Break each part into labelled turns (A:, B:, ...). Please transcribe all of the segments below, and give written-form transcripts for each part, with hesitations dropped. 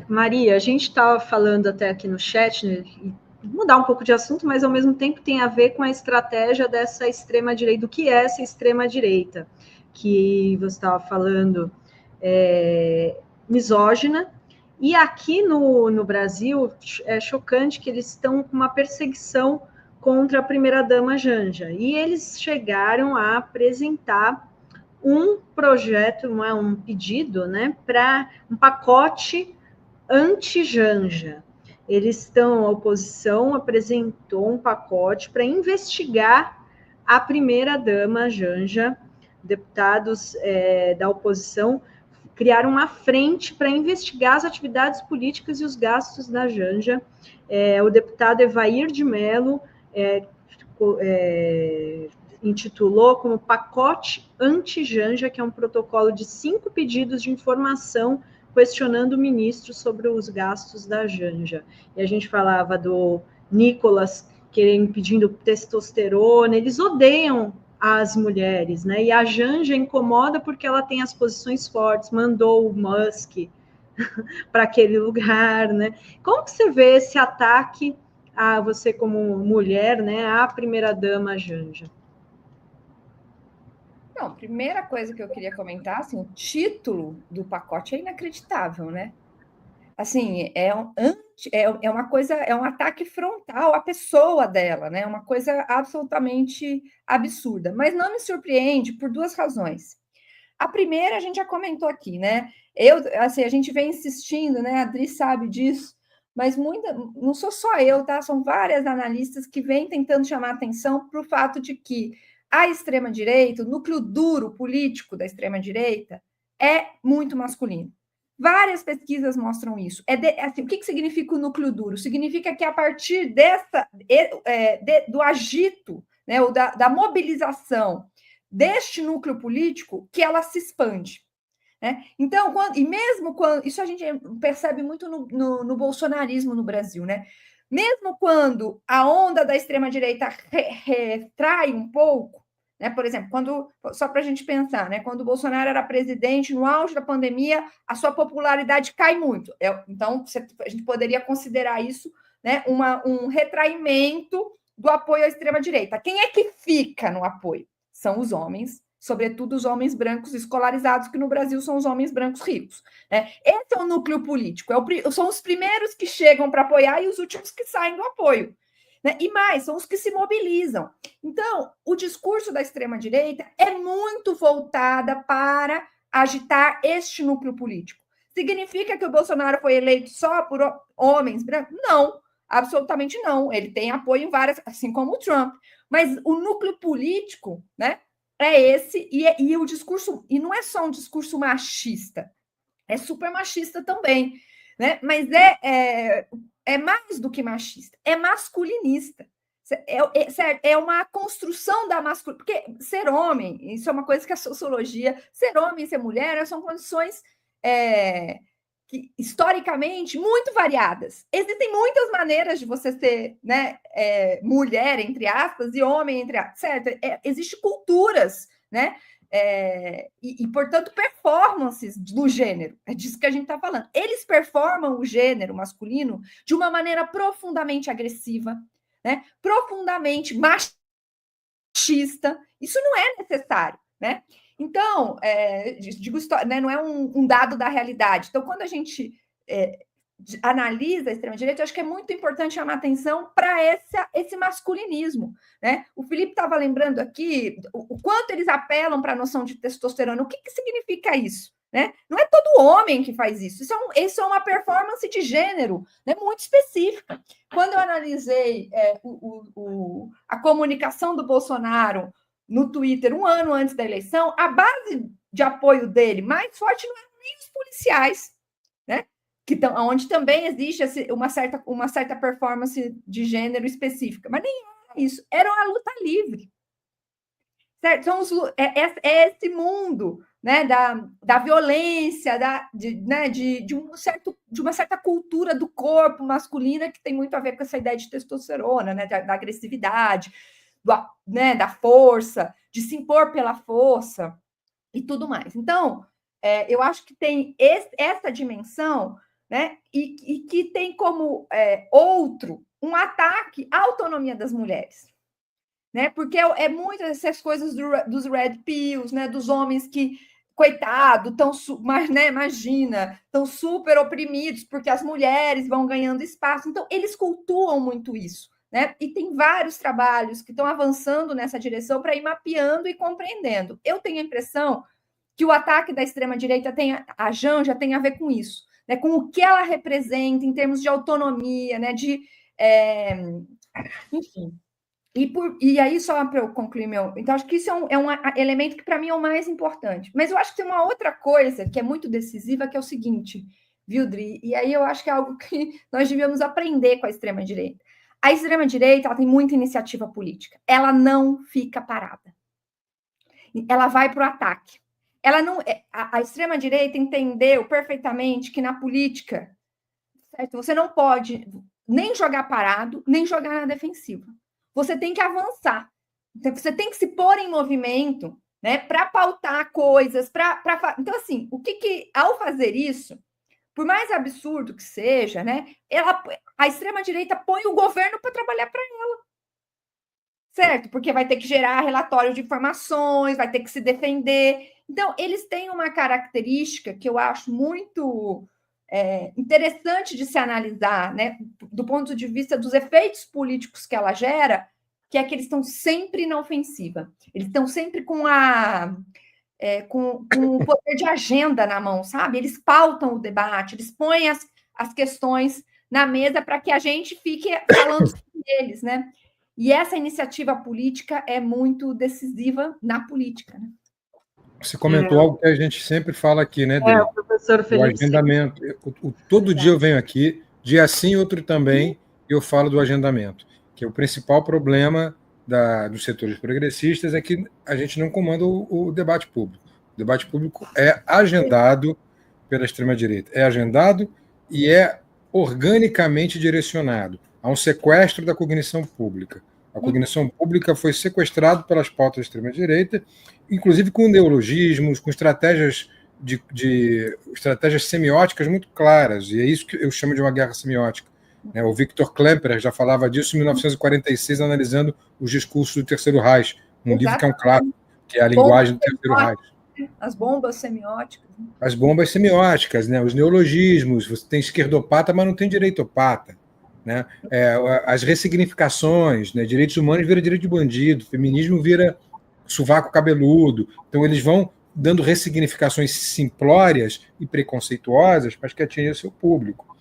A: Maria, a gente estava falando até aqui no chat, né, mudar um pouco de assunto, mas ao mesmo tempo tem a ver com a estratégia dessa extrema-direita, do que é essa extrema-direita, que você estava falando, misógina, e aqui no Brasil é chocante que eles estão com uma perseguição contra a primeira-dama Janja, e eles chegaram a apresentar um projeto, um pedido, né, para um pacote anti-Janja. Eles estão, a oposição apresentou um pacote para investigar a primeira-dama Janja. Deputados da oposição criaram uma frente para investigar as atividades políticas e os gastos da Janja. O deputado Evair de Mello intitulou como pacote anti-Janja, que é um protocolo de 5 pedidos de informação questionando o ministro sobre os gastos da Janja. E a gente falava do Nicolas pedindo testosterona, eles odeiam as mulheres, né? E a Janja incomoda porque ela tem as posições fortes, mandou o Musk para aquele lugar, né? Como que você vê esse ataque a você como mulher, né, à primeira-dama Janja?
B: Não, primeira coisa que eu queria comentar, assim, o título do pacote é inacreditável, né? Assim, é uma coisa, é um ataque frontal à pessoa dela, né? Uma coisa absolutamente absurda. Mas não me surpreende por duas razões. A primeira, a gente já comentou aqui, né? Assim, a gente vem insistindo, né? A Adri sabe disso, mas não sou só eu, tá? São várias analistas que vêm tentando chamar atenção para o fato de que a extrema-direita, o núcleo duro político da extrema-direita, é muito masculino. Várias pesquisas mostram isso. Assim, o que significa o núcleo duro? Significa que a partir do agito, né, ou da mobilização deste núcleo político, que ela se expande. Né? Então, mesmo quando. Isso a gente percebe muito no bolsonarismo no Brasil, né? Mesmo quando a onda da extrema-direita retrai um pouco, né? Por exemplo, só para a gente pensar, né? Quando o Bolsonaro era presidente, no auge da pandemia, a sua popularidade cai muito. Então, a gente poderia considerar isso, né, um retraimento do apoio à extrema-direita. Quem é que fica no apoio? São os homens, sobretudo os homens brancos escolarizados, que no Brasil são os homens brancos ricos. Né? Esse é o núcleo político, são os primeiros que chegam para apoiar e os últimos que saem do apoio. Né? E mais, são os que se mobilizam. Então, o discurso da extrema-direita é muito voltada para agitar este núcleo político. Significa que o Bolsonaro foi eleito só por homens brancos? Não, absolutamente não. Ele tem apoio em várias, assim como o Trump. Mas o núcleo político, né, é esse, e o discurso, e não é só um discurso machista, é super machista também, né? Mas é mais do que machista, é masculinista. É uma construção da masculinidade, porque ser homem, isso é uma coisa que a sociologia, ser homem e ser mulher são condições que, historicamente, muito variadas. Existem muitas maneiras de você ser, né, mulher, entre aspas, e homem, entre aspas, certo? Existem culturas, né? Portanto, performances do gênero. É disso que a gente está falando. Eles performam o gênero masculino de uma maneira profundamente agressiva, né? Profundamente machista. Isso não é necessário, né? Então, digo, né, não é um dado da realidade. Então, quando a gente analisa a extrema-direita, eu acho que é muito importante chamar atenção para esse masculinismo. Né? O Felipe estava lembrando aqui o quanto eles apelam para a noção de testosterona. O que significa isso? Né? Não é todo homem que faz isso. Isso é uma performance de gênero, né, muito específica. Quando eu analisei a comunicação do Bolsonaro no Twitter um ano antes da eleição, a base de apoio dele mais forte não eram nem os policiais, né? Onde também existe uma certa performance de gênero específica, mas nem era isso, era a luta livre. Certo? Esse mundo, né, da violência, de uma certa cultura do corpo masculina que tem muito a ver com essa ideia de testosterona, né, da agressividade, né, da força, de se impor pela força e tudo mais. Então, eu acho que tem essa dimensão, né? E que tem como outro um ataque à autonomia das mulheres, né? Porque é muitas essas coisas dos red pills, né? Dos homens que, coitado, né? Imagina, estão super oprimidos porque as mulheres vão ganhando espaço. Então, eles cultuam muito isso, né? E tem vários trabalhos que estão avançando nessa direção para ir mapeando e compreendendo. Eu tenho a impressão que o ataque da extrema-direita a Janja tem a ver com isso, né? Com o que ela representa em termos de autonomia, né? Enfim. E aí, só para eu concluir Então, acho que isso é um elemento que, para mim, é o mais importante. Mas eu acho que tem uma outra coisa que é muito decisiva, que é o seguinte, viu, Dri? E aí eu acho que é algo que nós devíamos aprender com a extrema-direita. A extrema-direita ela tem muita iniciativa política. Ela não fica parada. Ela vai para o ataque. Ela não, a extrema-direita entendeu perfeitamente que na política, certo? Você não pode nem jogar parado, nem jogar na defensiva. Você tem que avançar. Você tem que se pôr em movimento, né, para pautar coisas. Então, assim, ao fazer isso, por mais absurdo que seja, né, a extrema-direita põe o governo para trabalhar para ela. Certo? Porque vai ter que gerar relatório de informações, vai ter que se defender. Então, eles têm uma característica que eu acho muito interessante de se analisar, né, do ponto de vista dos efeitos políticos que ela gera, que é que eles estão sempre na ofensiva. Eles estão sempre com o poder de agenda na mão, sabe? Eles pautam o debate, eles põem as questões na mesa para que a gente fique falando sobre eles, né? E essa iniciativa política é muito decisiva na política, né?
C: Você comentou algo que a gente sempre fala aqui, né, Dri?
A: O professor Felipe.
C: O agendamento. Todo dia eu venho aqui, dia sim, outro também, e eu falo do agendamento, que o principal problema dos setores progressistas é que a gente não comanda o debate público. O debate público é agendado pela extrema-direita. É agendado e é organicamente direcionado a um sequestro da cognição pública. A cognição pública foi sequestrada pelas pautas da extrema-direita, inclusive com neologismos, com estratégias estratégias semióticas muito claras, e é isso que eu chamo de uma guerra semiótica. O Viktor Klemperer já falava disso em 1946, analisando os discursos do Terceiro Reich, um livro que é um clássico, que é a linguagem do Terceiro Reich.
B: As bombas semióticas.
C: As bombas semióticas, né? Os neologismos, você tem esquerdopata, mas não tem direitopata. Né? As ressignificações, né? Direitos humanos vira direito de bandido, feminismo vira sovaco cabeludo. Então, eles vão dando ressignificações simplórias e preconceituosas para que atinjam seu público.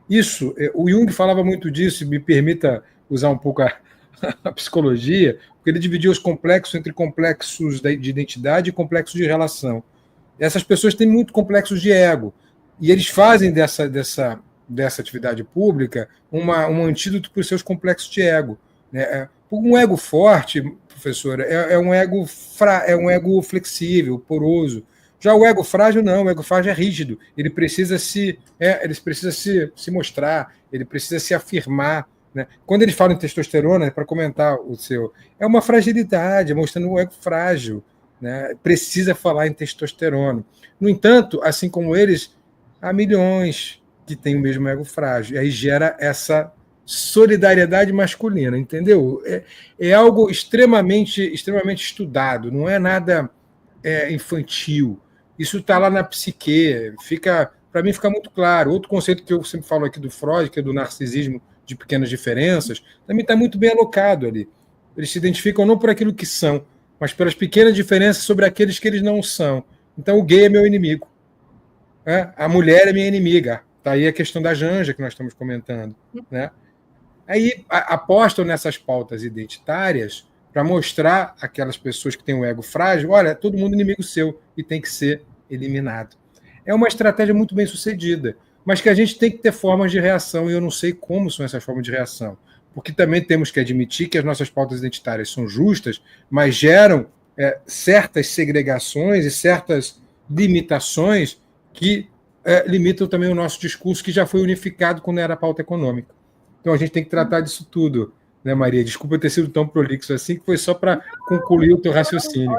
C: Isso, o Jung falava muito disso, me permita usar um pouco a psicologia, porque ele dividia os complexos entre complexos de identidade e complexos de relação. Essas pessoas têm muito complexos de ego, e eles fazem dessa atividade pública um antídoto para os seus complexos de ego. Né? Um ego forte, professora, é um ego flexível, poroso. Já o ego frágil, não. O ego frágil é rígido. Ele precisa se mostrar, ele precisa se afirmar. Né? Quando eles falam em testosterona, para comentar o seu, é uma fragilidade, mostrando um ego frágil. Né? Precisa falar em testosterona. No entanto, assim como eles, há milhões que têm o mesmo ego frágil. E aí gera essa solidariedade masculina, entendeu? É algo extremamente estudado, não é nada infantil. Isso está lá na psique. Para mim fica muito claro. Outro conceito que eu sempre falo aqui do Freud, que é do narcisismo de pequenas diferenças, também está muito bem alocado ali. Eles se identificam não por aquilo que são, mas pelas pequenas diferenças sobre aqueles que eles não são. Então o gay é meu inimigo. A mulher é minha inimiga. Está aí a questão da Janja que nós estamos comentando. Né? Aí apostam nessas pautas identitárias para mostrar aquelas pessoas que têm um ego frágil, olha, todo mundo inimigo seu e tem que ser eliminado. É uma estratégia muito bem sucedida, mas que a gente tem que ter formas de reação, e eu não sei como são essas formas de reação, porque também temos que admitir que as nossas pautas identitárias são justas, mas geram certas segregações e certas limitações que limitam também o nosso discurso, que já foi unificado quando era a pauta econômica. Então a gente tem que tratar disso tudo, né, Maria? Desculpa ter sido tão prolixo assim, que foi só para concluir o teu raciocínio.